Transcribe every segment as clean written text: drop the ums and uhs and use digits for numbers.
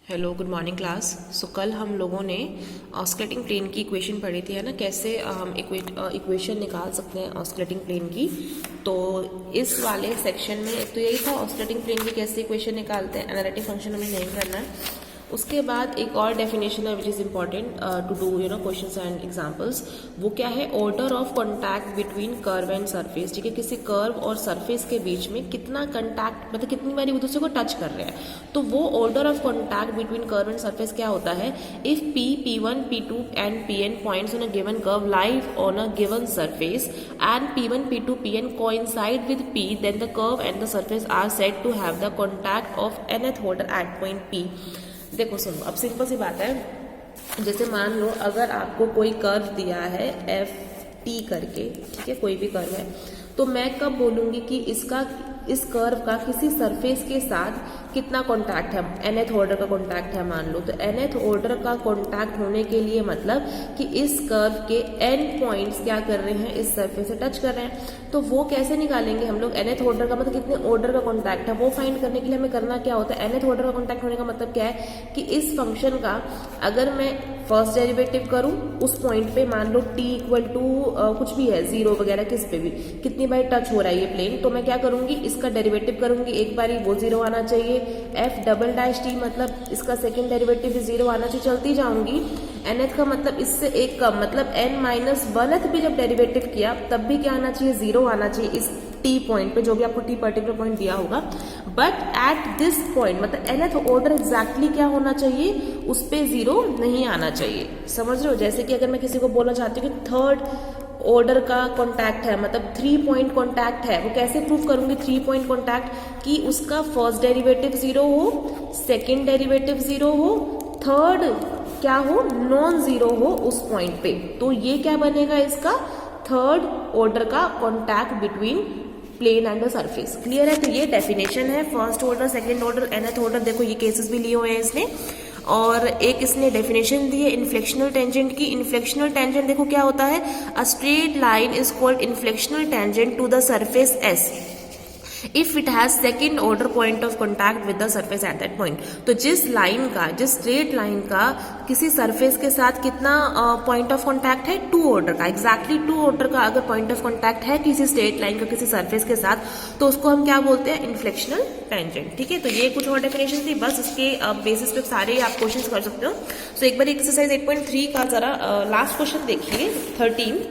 Hello good morning class. So कल हम लोगों ने ऑस्कुलेटिंग प्लेन की इक्वेशन पढ़ी थी, है ना, कैसे हम इक्वेशन निकाल सकते हैं ऑस्कुलेटिंग प्लेन की। तो इस वाले सेक्शन में एक तो यही था ऑस्कुलेटिंग प्लेन की कैसे इक्वेशन निकालते हैं, एनालिटिक फंक्शन हमें नहीं करना है। उसके बाद एक और डेफिनेशन है which is important to do questions and examples. वो क्या है, order of contact between curve and surface. ठीक है, किसी कर्व और सरफेस के बीच में कितना कॉन्टैक्ट, मतलब कितनी बार एक दूसरे को टच कर रहे हैं, तो वो order of contact between curve and surface क्या होता है। If P, P1, P2 and Pn points on a given curve lie on a given surface and P1, P2, Pn coincide with P, then the curve and the surface are said to have the contact of nth order at point P। देखो सुनो, अब simple सी बात है, जैसे मान लो अगर आपको कोई कर्व दिया है एफ टी करके, ठीक है, कोई भी कर्व है, तो मैं कब बोलूंगी कि इस कर्व का किसी सरफेस के साथ कितना कॉन्टैक्ट है, nth ऑर्डर का कॉन्टैक्ट है मान लो। तो nth ऑर्डर का कॉन्टैक्ट होने के लिए मतलब कि इस कर्व के n पॉइंट्स क्या कर रहे हैं, इस सरफेस से टच कर रहे हैं। तो वो कैसे निकालेंगे हम लोग, nth ऑर्डर का मतलब कितने ऑर्डर का कॉन्टैक्ट है, वो फाइंड करने के लिए हमें करना क्या होता है। nth ऑर्डर का कॉन्टैक्ट होने का मतलब क्या है कि इस फंक्शन का अगर मैं फर्स्ट डेरिवेटिव करूं उस पॉइंट पे, मान लो t इक्वल टू कुछ भी है, 0 वगैरह, किस पे भी कितनी बार टच हो रहा है ये प्लेन, तो मैं क्या करूंगी, इसका डेरिवेटिव करूंगी, एक बारी वो 0 आना चाहिए। f डबल डैश टी मतलब इसका सेकंड डेरिवेटिव भी 0 आना चाहिए, चलती जाऊंगी। nth का मतलब इससे एक कम, मतलब n-1th भी जब डेरिवेटिव किया तब भी क्या आना चाहिए, 0 आना चाहिए इस t पॉइंट पे, जो भी आपको t पर्टिकुलर पॉइंट दिया होगा। बट एट दिस पॉइंट मतलब nth ऑर्डर एग्जैक्टली क्या होना चाहिए, उस पे 0 नहीं आना चाहिए। समझ रहे हो, जैसे कि अगर मैं किसी को बोलना चाहती हूँ कि थर्ड ऑर्डर का कॉन्टैक्ट है, मतलब 3 पॉइंट कॉन्टैक्ट है, वो कैसे प्रूव करूंगी 3 पॉइंट कॉन्टैक्ट, कि उसका फर्स्ट डेरिवेटिव 0 हो, सेकेंड डेरिवेटिव 0 हो, थर्ड क्या हो, नॉन 0 हो उस पॉइंट पे। तो ये क्या बनेगा, इसका थर्ड ऑर्डर का contact between plane and the surface. Clear है, तो ये डेफिनेशन है first order, second order, nth order. देखो ये केसेस भी लिए हुए हैं इसने, और एक इसने डेफिनेशन दी है इन्फ्लेक्शनल टेंजेंट की। इन्फ्लेक्शनल टेंजेंट देखो क्या होता है, a straight line is called inflectional tangent to the surface S if it has second order point of contact with the surface at that point. तो जिस स्ट्रेट लाइन का किसी सरफेस के साथ कितना पॉइंट ऑफ कॉन्टैक्ट है, 2 order का, exactly 2 order का अगर पॉइंट ऑफ कॉन्टैक्ट है किसी स्ट्रेट लाइन का किसी सरफेस के साथ, तो उसको हम क्या बोलते हैं, इन्फ्लेक्शनल टेंजेंट। ठीक है, तो ये कुछ और डेफिनेशन थी, बस इसके बेसिस पे सारे आप क्वेश्चन कर सकते हो। सो एक बार एक्सरसाइज 8.3 का जरा लास्ट क्वेश्चन देखिए, 13।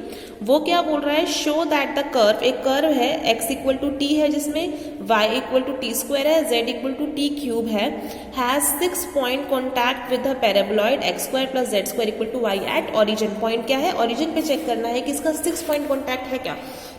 वो क्या बोल रहा है, शो दैट द कर्व, एक कर्व है x इक्वल टू टी है जिसमें y equal to T square है, z equal to T cube है, has 6 point contact with the paraboloid x square plus z square equal to y at origin. Point क्या है, origin पे check करना है कि इसका 6 पॉइंट कॉन्टैक्ट है क्या।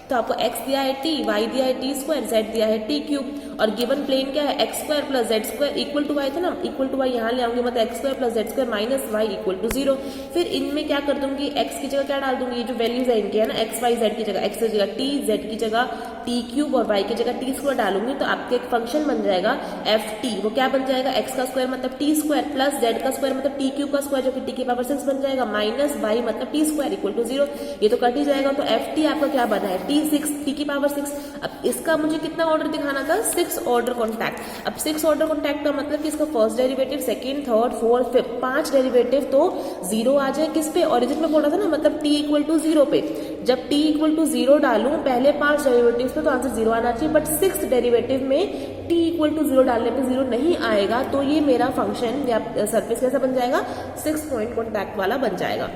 तो आपको x दिया है t, y दिया है टी स्क्वायर, z दिया है टी क्यूब, और गिवन प्लेन क्या है, x square plus z square equal to y था ना, इक्वल टू y यहाँ ले आऊंगी, मतलब x square plus z square minus y equal to 0। फिर इनमें क्या कर दूंगी, x की जगह क्या डाल दूंगी, ये जो वैल्यूज है इनके, है ना, x y z की जगह x की जगह t, z की जगह टी क्यूब और y की जगह टी स्क्वायर डालूंगी, तो आपके एक फंक्शन बन जाएगा एफ टी। वो क्या बन जाएगा, x का स्क्वायर मतलब टी स्क्वायर प्लस z का स्क्वायर मतलब टी क्यूब का स्क्वायर, जो कि t की पावर 6 बन जाएगा, माइनस y मतलब टी स्क्वायर इक्वल टू 0। ये तो कट ही जाएगा, तो एफ टी आपका क्या बना है, टी की पावर 6। अब इसका मुझे कितना ऑर्डर दिखाना था, 6 ऑर्डर कॉन्टैक्ट। अब 6 ऑर्डर कॉन्टैक्ट का मतलब कि इसका first derivative, second, third, fourth, fifth, 5 derivative तो 0 आ जाए, किस पे, ऑरिजिन में बोला था ना, मतलब t इक्वल टू 0 पे। जब t इक्वल टू 0 डालूं पहले 5 डेरिवेटिव पे, तो आंसर 0 आना चाहिए, बट 6th डेरिवेटिव में t इक्वल टू 0 डालने पे 0 नहीं आएगा, तो ये मेरा फंक्शन या सरफेस कैसा बन जाएगा, 6 पॉइंट कॉन्टैक्ट वाला बन जाएगा।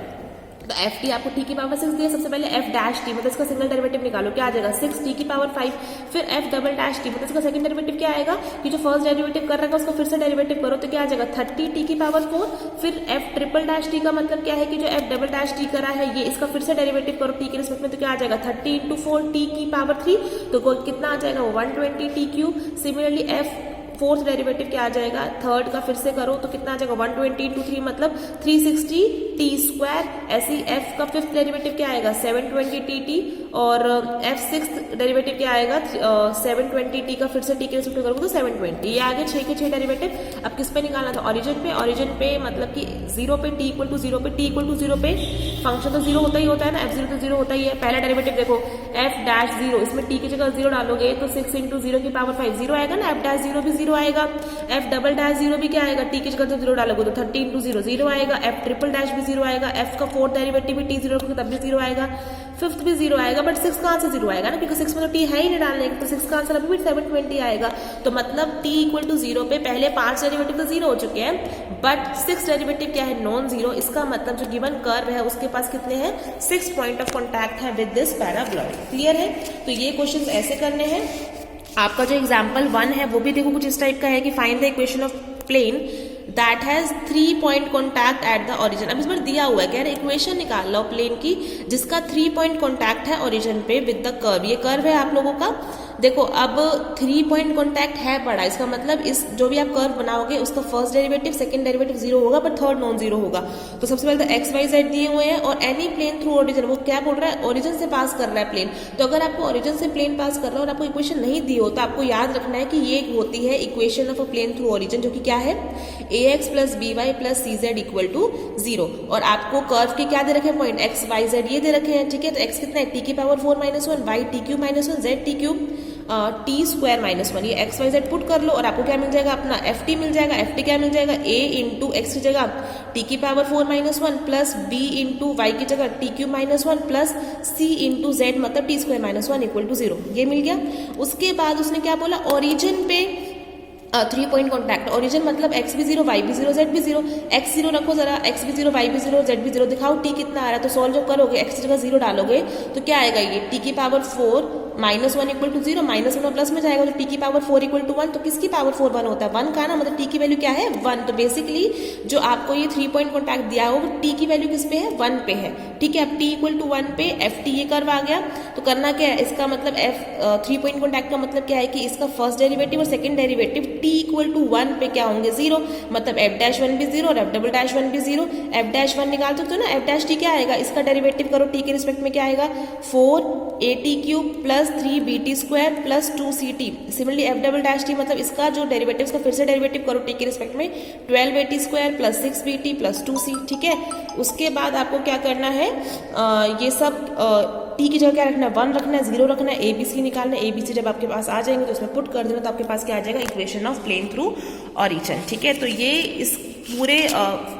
तो एफ टी आपको टी की पावर 6 दी है, सबसे पहले एफ डैश टी मतलब इसका सिंगल डेरिवेटिव निकालो, क्या आ जाएगा, 6 टी की पावर 5। फिर एफ डबल डैश टी मतलब इसका सेकंड डेरिवेटिव क्या आएगा, कि जो फर्स्ट डेरिवेटिव कर रहा है उसको फिर से डेरिवेटिव करो, तो क्या आ जाएगा, 30 टी की पावर 4। फिर एफ ट्रिपल डैश टी का मतलब क्या है, कि जो एफ डबल डैश टी करा है ये, इसका फिर से डेरिवेटिव करो टी के रिस्पेक्ट में, तो क्या आ जाएगा, 30 इंटू 4 टी की पावर 3, तो कितना आ जाएगा, 120 T cube. Similarly F fourth derivative क्या आ जाएगा, थर्ड का फिर से करो तो कितना आ जाएगा, 120 इंटू 3 मतलब 360 टी स्क्वायर। ऐसी एफ का फिफ्थ डेरिवेटिव क्या आएगा, 720 टी टी, और f6 डेरिवेटिव क्या आएगा 720t का, फिर से t के रिस्पेक्ट में करूँगा तो 720, ये आगे 6 के 6 डेरिवेटिव। अब किस पे निकालना था, ओरिजिन पे मतलब कि 0 पे t इक्वल टू 0 पे, t इक्वल टू 0 पे फंक्शन तो 0 होता ही होता है ना, f0 तो 0 होता ही है। पहला डेरिवेटिव देखो f'0, इसमें t की जगह 0 डालोगे तो 6 इंटू 0 की पावर 5 0 आएगा ना, f'0 भी 0 आएगा, f'0 भी क्या आएगा, t की जगह तो 0 डालोगे तो 30 इंटू 0 0 आएगा, f' भी 0 आएगा, f का फोर्थ डेरिवेटिव भी t 0 रखोगे तब भी 0 आएगा, फिफ्थ भी 0 आएगा, बट 6 का आंसर 0 आएगा ना, क्योंकि 6 में तो t है ही नहीं डालने का, तो 6 का आंसर अभी भी 720 आएगा। तो मतलब t इक्वल टू 0 पे पहले 5 डेरिवेटिव तो 0 हो चुके हैं, बट 6 डेरिवेटिव क्या है, नॉन 0। इसका मतलब जो गिवन कर्व है उसके पास कितने हैं, 6 पॉइंट ऑफ कॉन्टैक्ट है विद दिस पैराबोलॉइड। क्लियर है, तो ये क्वेश्चन ऐसे करने हैं। आपका जो एग्जाम्पल 1 है वो भी देखो कुछ इस टाइप का है कि find the equation of plane that has 3 point contact at the origin. अब इस बार दिया हुआ है, कह रहे इक्वेशन निकाल लो प्लेन की जिसका 3 पॉइंट कॉन्टैक्ट है ओरिजिन पे विद द कर्व। ये कर्व है आप लोगों का, देखो अब 3 पॉइंट कॉन्टैक्ट है बड़ा, इसका मतलब इस जो भी आप कर्व बनाओगे उसका फर्स्ट डेरिवेटिव सेकंड डेरिवेटिव 0 होगा बट थर्ड नॉन 0 होगा। तो सबसे पहले तो एक्स वाई जेड दिए हुए हैं और एनी प्लेन थ्रू ओरिजिन, वो क्या बोल रहा है, ओरिजिन से पास कर रहा है प्लेन। तो अगर आपको ओरिजिन से प्लेन पास कर रहा है और आपको इक्वेशन नहीं दी हो तो आपको याद रखना है कि ये होती है equation of a plane through origin, जो कि क्या है ax plus B Y plus C Z equal to 0। और आपको कर्व के क्या दे रखे हैं पॉइंट, एक्स वाई जेड ये दे रखे हैं, ठीक है। तो एक्स कितना है, टी की power 4 minus 1, Y T cube minus 1, Z T cube T square minus 1। ये एक्स वाई जेड पुट कर लो और आपको क्या मिल जाएगा, अपना एफ टी मिल जाएगा। एफ टी क्या मिल जाएगा, ए इंटू एक्स की जगह टी की power 4 minus 1 plus B into Y की जगह T cube minus 1 plus C into Z मतलब T square minus 1 equal to 0। ये मिल गया। उसके बाद उसने क्या बोला, ओरिजिन पे 3 पॉइंट कॉन्टैक्ट। ओरिजिन मतलब एक्स भी 0 वाई भी 0 जेड भी 0। एक्स 0 रखो जरा, एक्स भी 0 वाई भी 0 जेड भी 0, दिखाओ टी कितना आ रहा है। तो सॉल्व जब करोगे एक्स की जगह 0 डालोगे तो क्या आएगा, ये टी की power 4 minus 1 equal to 0, minus 1 plus में जाएगा तो टी की पावर 4 इक्वल टू 1। तो किसकी पावर 4 1 होता है, 1 का ना, मतलब टी की वैल्यू क्या है 1। तो बेसिकली जो आपको ये 3 पॉइंट कॉन्टैक्ट दिया हो वो टी की वैल्यू किस पे है, 1 पे है, ठीक है। अब टी इक्वल टू 1 पे एफ टी ये कर्व आ गया। तो करना क्या है, इसका मतलब एफ 3 पॉइंट कॉन्टैक्ट का मतलब क्या है कि इसका फर्स्ट डेरिवेटिव और second derivative T equal to 1 पे क्या होंगे 0, मतलब एफ डैश 1 भी 0 और एफ डबल डैश 1 भी 0। एफ डैश 1 निकाल सकते हो ना, एफ डैश टी क्या आएगा, इसका डेरिवेटिव करो टी के रिस्पेक्ट में क्या आएगा 4 A T cube plus 3 B T square plus 2 C T. Similarly F double dash T मतलब इसका जो डेरिवेटिव, इसका फिर से डेरिवेटिव करो टी के रिस्पेक्ट में 12 A T square plus 6 B T plus 2 C, ठीक है। उसके बाद आपको क्या करना है, ये सब टी की जगह क्या रखना है, 1 रखना है, 0 रखना है, ए बी सी निकालना है। ए बी सी जब आपके पास आ जाएंगे तो उसमें पुट कर देना, तो आपके पास क्या आ जाएगा, equation of plane through origin, ठीक है। तो ये इस पूरे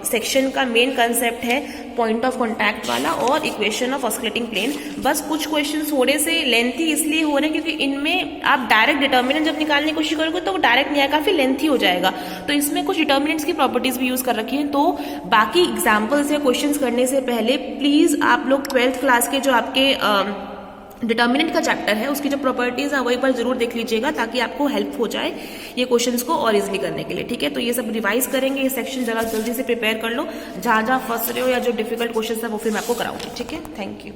सेक्शन का मेन कंसेप्ट है, पॉइंट ऑफ कॉन्टैक्ट वाला और इक्वेशन ऑफ ऑस्कुलेटिंग प्लेन। बस कुछ क्वेश्चन थोड़े से लेंथी इसलिए हो रहे हैं क्योंकि इनमें आप डायरेक्ट डिटर्मिनेंट जब निकालने की कोशिश करोगे तो वो डायरेक्ट नहीं आएगा, काफी लेंथी हो जाएगा। तो इसमें कुछ डिटर्मिनेंट्स की प्रॉपर्टीज भी यूज कर रखी हैं। तो बाकी एग्जाम्पल्स या क्वेश्चंस करने से पहले प्लीज आप लोग 12th क्लास के जो आपके डिटर्मिनेंट का चैप्टर है उसकी जो प्रॉपर्टीज है वो एक बार जरूर देख लीजिएगा ताकि आपको हेल्प हो जाए ये क्वेश्चंस को और इजीली करने के लिए, ठीक है। तो ये सब रिवाइज करेंगे, ये सेक्शन जरा जल्दी से प्रिपेयर कर लो, जहां जहां फंस रहे हो या जो डिफिकल्ट क्वेश्चंस है वो फिर मैं आपको कराऊंगी, ठीक है। Thank you.